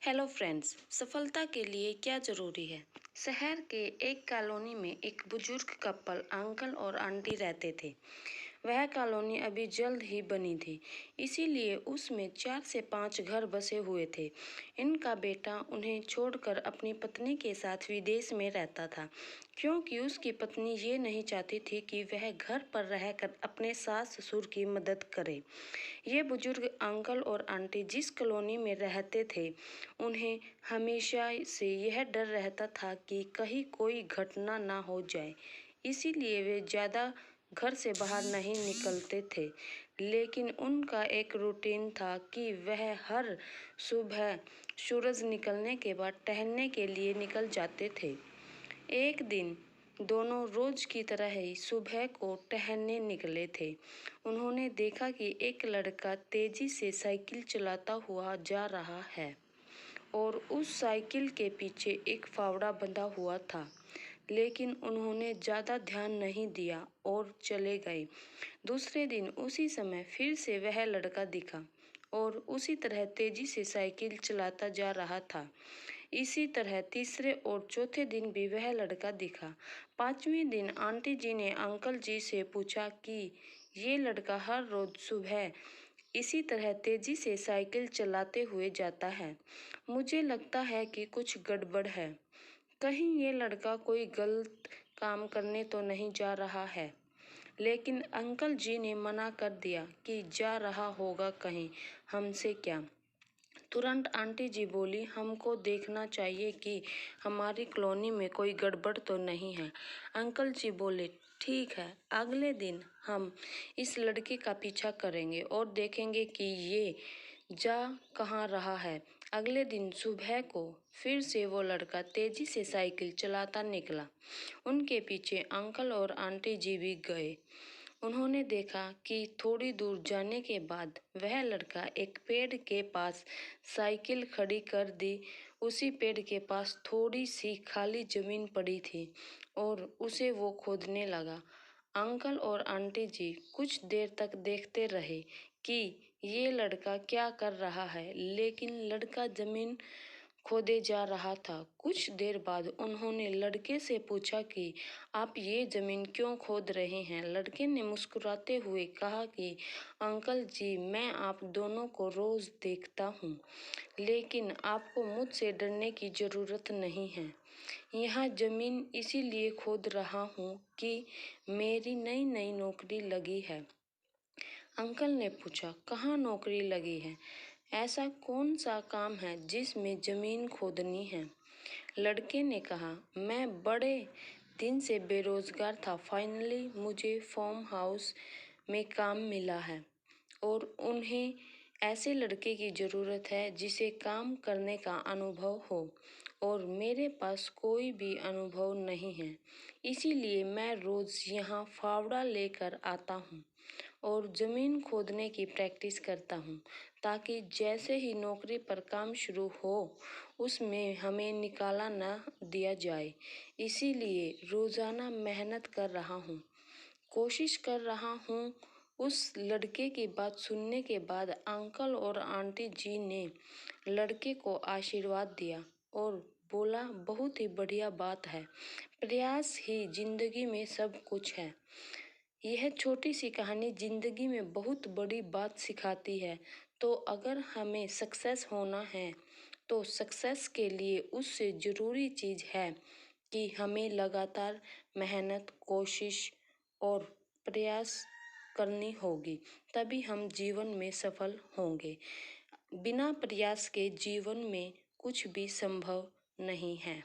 Hello friends, सफलता के लिए क्या ज़रूरी है। शहर के एक कॉलोनी में एक बुजुर्ग कपल अंकल और आंटी रहते थे। वह कॉलोनी अभी जल्द ही बनी थी, इसीलिए उसमें 4 से 5 घर बसे हुए थे। इनका बेटा उन्हें छोड़कर अपनी पत्नी के साथ विदेश में रहता था, क्योंकि उसकी पत्नी ये नहीं चाहती थी कि वह घर पर रहकर अपने सास ससुर की मदद करे। ये बुजुर्ग अंकल और आंटी जिस कॉलोनी में रहते थे, उन्हें हमेशा से यह डर रहता था कि कहीं कोई घटना ना हो जाए, इसीलिए वे ज़्यादा घर से बाहर नहीं निकलते थे। लेकिन उनका एक रूटीन था कि वह हर सुबह सूरज निकलने के बाद टहलने के लिए निकल जाते थे। एक दिन दोनों रोज की तरह ही सुबह को टहलने निकले थे। उन्होंने देखा कि एक लड़का तेजी से साइकिल चलाता हुआ जा रहा है और उस साइकिल के पीछे एक फावड़ा बंधा हुआ था। लेकिन उन्होंने ज़्यादा ध्यान नहीं दिया और चले गए। दूसरे दिन उसी समय फिर से वह लड़का दिखा और उसी तरह तेजी से साइकिल चलाता जा रहा था। इसी तरह तीसरे और चौथे दिन भी वह लड़का दिखा। 5वें दिन आंटी जी ने अंकल जी से पूछा कि ये लड़का हर रोज सुबह इसी तरह तेजी से साइकिल चलाते हुए जाता है। मुझे लगता है कि कुछ गड़बड़ है। कहीं ये लड़का कोई गलत काम करने तो नहीं जा रहा है। लेकिन अंकल जी ने मना कर दिया कि जा रहा होगा कहीं, हमसे क्या। तुरंत आंटी जी बोली, हमको देखना चाहिए कि हमारी कॉलोनी में कोई गड़बड़ तो नहीं है। अंकल जी बोले, ठीक है, अगले दिन हम इस लड़के का पीछा करेंगे और देखेंगे कि ये जा कहाँ रहा है। अगले दिन सुबह को फिर से वो लड़का तेजी से साइकिल चलाता निकला। उनके पीछे अंकल और आंटी जी भी गए। उन्होंने देखा कि थोड़ी दूर जाने के बाद वह लड़का एक पेड़ के पास साइकिल खड़ी कर दी। उसी पेड़ के पास थोड़ी सी खाली जमीन पड़ी थी और उसे वो खोदने लगा। अंकल और आंटी जी कुछ देर तक देखते रहे कि ये लड़का क्या कर रहा है, लेकिन लड़का जमीन खोदे जा रहा था। कुछ देर बाद उन्होंने लड़के से पूछा कि आप ये जमीन क्यों खोद रहे हैं। लड़के ने मुस्कुराते हुए कहा कि अंकल जी, मैं आप दोनों को रोज देखता हूँ, लेकिन आपको मुझसे डरने की ज़रूरत नहीं है। यहाँ जमीन इसीलिए खोद रहा हूँ कि मेरी नई नई नौकरी लगी है। अंकल ने पूछा, कहाँ नौकरी लगी है? ऐसा कौन सा काम है जिसमें जमीन खोदनी है? लड़के ने कहा, मैं बड़े दिन से बेरोजगार था, फाइनली मुझे फार्म हाउस में काम मिला है और उन्हें ऐसे लड़के की ज़रूरत है जिसे काम करने का अनुभव हो, और मेरे पास कोई भी अनुभव नहीं है। इसीलिए मैं रोज़ यहाँ फावड़ा लेकर आता हूँ और ज़मीन खोदने की प्रैक्टिस करता हूँ, ताकि जैसे ही नौकरी पर काम शुरू हो उसमें हमें निकाला ना दिया जाए। इसीलिए रोज़ाना मेहनत कर रहा हूँ, कोशिश कर रहा हूँ। उस लड़के की बात सुनने के बाद अंकल और आंटी जी ने लड़के को आशीर्वाद दिया और बोला, बहुत ही बढ़िया बात है, प्रयास ही जिंदगी में सब कुछ है। यह छोटी सी कहानी जिंदगी में बहुत बड़ी बात सिखाती है। तो अगर हमें सक्सेस होना है तो सक्सेस के लिए उससे ज़रूरी चीज़ है कि हमें लगातार मेहनत, कोशिश और प्रयास करनी होगी, तभी हम जीवन में सफल होंगे। बिना प्रयास के जीवन में कुछ भी संभव नहीं है।